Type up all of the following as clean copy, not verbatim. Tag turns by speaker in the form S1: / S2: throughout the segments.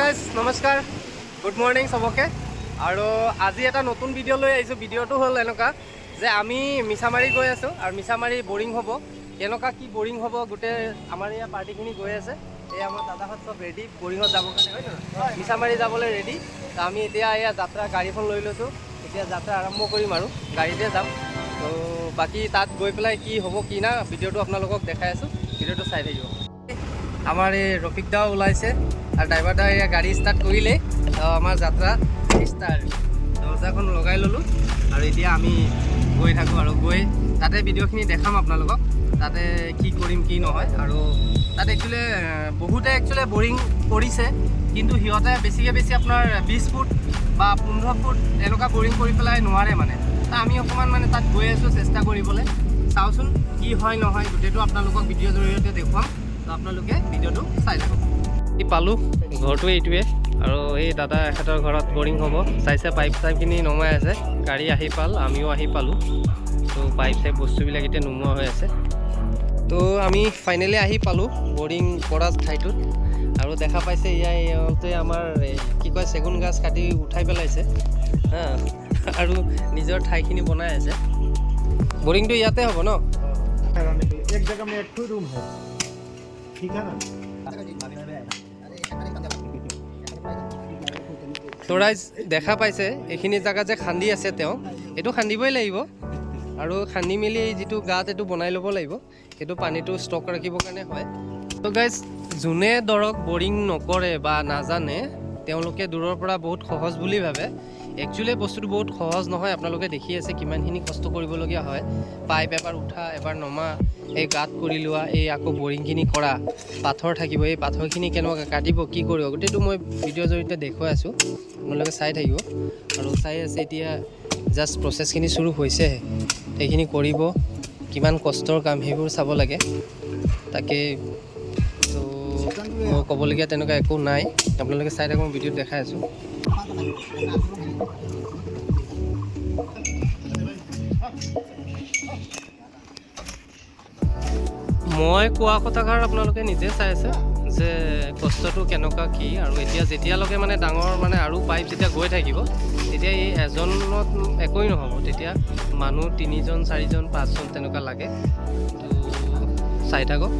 S1: Guys নমস্কাৰ good morning সবকে আৰু আজি এটা নতুন ভিডিঅ' লৈ আহিছোঁ। ভিডিঅ'টো হ'ল এনেকুৱা যে আমি মিছামাৰী গৈ আছোঁ আৰু মিছামাৰী বৰিং হ'ব। কেনেকুৱা কি বৰিং হ'ব গোটেই আমাৰ ইয়াৰ পাৰ্টিখিনি গৈ আছে। এই আমাৰ দাদাহঁত চব ৰেডি বৰিঙত যাবৰ কাৰণে, হয় নহয়? মিছামাৰী যাবলৈ ৰেডি। তো আমি এতিয়া এয়া যাত্ৰা গাড়ীখন লৈ লৈছোঁ। এতিয়া যাত্ৰা আৰম্ভ কৰিম আৰু গাড়ীতে যাম। তো বাকী তাত গৈ পেলাই কি হ'ব কি না ভিডিঅ'টো আপোনালোকক দেখাই আছোঁ। ভিডিঅ'টো চাই থাকিব। আমাৰ এই ৰফিক দাও ওলাইছে আৰু ড্ৰাইভাৰ দা এয়া গাড়ী ষ্টাৰ্ট কৰিলেই আমাৰ যাত্ৰা ষ্টাৰ্ট। দৰ্জাখন লগাই ল'লোঁ আৰু এতিয়া আমি গৈ থাকোঁ আৰু গৈ তাতে ভিডিঅ'খিনি দেখাম আপোনালোকক, তাতে কি কৰিম কি নহয়। আৰু তাত বহুতে বৰিং কৰিছে, কিন্তু সিহঁতে বেছি আপোনাৰ 20 ফুট বা 15 ফুট এনেকুৱা বৰিং কৰি পেলাই নোৱাৰে মানে। আমি অকণমান মানে তাত গৈ আছোঁ চেষ্টা কৰিবলৈ। চাওঁচোন কি হয় নহয়, গোটেইটো আপোনালোকক ভিডিঅ'ৰ জৰিয়তে দেখুৱাম। তো আপোনালোকে ভিডিঅ'টো চাই থাকক। পালোঁ ঘৰটো এইটোৱে, আৰু এই দাদা এখেতৰ ঘৰত বৰিং হ'ব। চাইছে পাইপ চাইপখিনি নমাই আছে, গাড়ী আহি পাল, আমিও আহি পালোঁ। তো পাইপ চাইপ বস্তুবিলাক এতিয়া নোমোৱা হৈ আছে। তো আমি ফাইনেলি আহি পালোঁ বৰিং কৰা ঠাইটোত। আৰু দেখা পাইছে ইহঁতে আমাৰ কি কয় চেগুন গাছ কাটি উঠাই পেলাইছে হা, আৰু নিজৰ ঠাইখিনি বনাই আছে। বৰিংটো ইয়াতে হ'ব ন?
S2: एक जगह में एक रूम है, ठीक है ना?
S1: তো ৰাইজ দেখা পাইছে এইখিনি জেগা যে খান্দি আছে তেওঁ, এইটো খান্দিবই লাগিব আৰু খান্দি মেলি যিটো গাঁত এইটো বনাই ল'ব লাগিব। সেইটো পানীটো ষ্টক ৰাখিবৰ কাৰণে হয়। তো গাইজ যোনে ধৰক বৰিং নকৰে বা নাজানে তেওঁলোকে দূৰৰ পৰা বহুত সহজ বুলি ভাবে। একচুৱেলি বস্তুটো বহুত সহজ নহয়। আপোনালোকে দেখি আছে কিমানখিনি কষ্ট কৰিবলগীয়া হয়। পাইপ এবাৰ উঠা এবাৰ নমা, এই গাঁত কৰি লোৱা, এই আকৌ বৰিংখিনি কৰা, পাথৰ থাকিব, এই পাথৰখিনি কেনেকুৱা কাটিব কি কৰিব, গোটেইটো মই ভিডিঅ'ৰ জৰিয়তে দেখুৱাই আছোঁ। আপোনালোকে চাই থাকিব আৰু চাই আছে। এতিয়া জাষ্ট প্ৰচেছখিনি চুৰু হৈছেহে, সেইখিনি কৰিব, কিমান কষ্টৰ কাম সেইবোৰ চাব লাগে। তাকে তো মই ক'বলগীয়া তেনেকুৱা একো নাই, আপোনালোকে চাই থাকক, মই ভিডিঅ'ত দেখাই আছোঁ। মই কোৱা কথাষাৰ আপোনালোকে নিজে চাই আছে যে কষ্টটো কেনেকুৱা কি। আৰু এতিয়া যেতিয়ালৈকে মানে ডাঙৰ মানে আৰু পাইপ যেতিয়া গৈ থাকিব, তেতিয়া এই এজনত একোৱেই নহ'ব। তেতিয়া মানুহ 3জন 4জন 5জন তেনেকুৱা লাগে। তো চাই থাকক।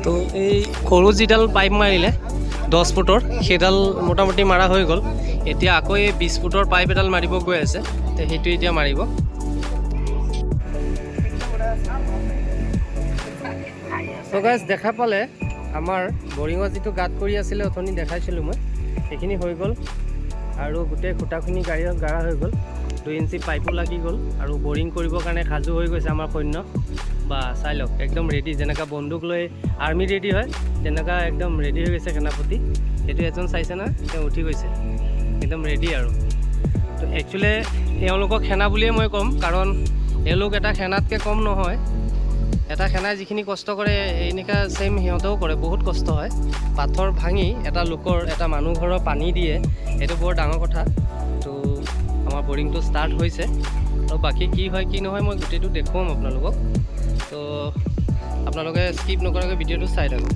S1: তো এই সৰু যিডাল পাইপ মাৰিলে 10 ফুটৰ, সেইডাল মোটামুটি মাৰা হৈ গ'ল। এতিয়া আকৌ এই 20 ফুটৰ পাইপ এডাল মাৰিব গৈ আছে, তো সেইটো এতিয়া মাৰিব। তো গাইজ দেখা পালে আমাৰ বৰিঙত যিটো গাঁত কৰি আছিলে অথনি দেখাইছিলোঁ মই, সেইখিনি হৈ গ'ল আৰু গোটেই খুঁটাখিনি গাঢ়া হৈ গ'ল। 2 ইঞ্চি পাইপো লাগি গ'ল আৰু বৰিং কৰিবৰ কাৰণে সাজু হৈ গৈছে আমাৰ সৈন্য। বা চাই লওক একদম ৰেডি, যেনেকুৱা বন্দুক লৈ আৰ্মি ৰেডি হয় তেনেকুৱা একদম ৰেডি হৈ গৈছে সেনাপতি। সেইটো এজন চাইছে না, তেওঁ উঠি গৈছে একদম ৰেডি আৰু। তো একচুৱেলি এওঁলোকক সেনা বুলিয়ে মই ক'ম, কাৰণ এওঁলোক এটা সেনাতকৈ কম নহয়। এটা সেনাই যিখিনি কষ্ট কৰে এনেকুৱা ছেইম সিহঁতেও কৰে, বহুত কষ্ট হয়। পাথৰ ভাঙি এটা লোকৰ, এটা মানুহ ঘৰৰ পানী দিয়ে, এইটো বৰ ডাঙৰ কথা। তো আমাৰ বৰিংটো ষ্টাৰ্ট হৈছে আৰু বাকী কি হয় কি নহয় মই গোটেইটো দেখুৱাম আপোনালোকক। তো আপোনালোকে স্কিপ নকৰাকৈ ভিডিঅ'টো চাই থাকক।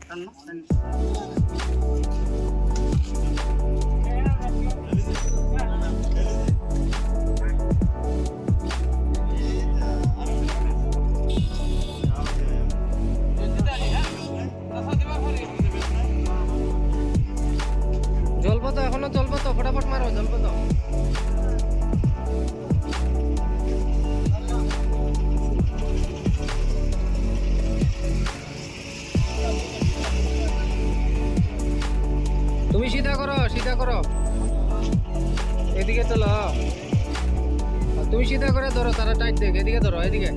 S1: জ্বলবো তো, এখনো জ্বলবো তো, ফটাফট মারো, জ্বলবো তো। তুমি সিধা করো, সিধা করো, এদিকে চলো। তুমি সিধা করে ধরো, তারা টাইট দেখ, এদিকে ধরো, এদিকে।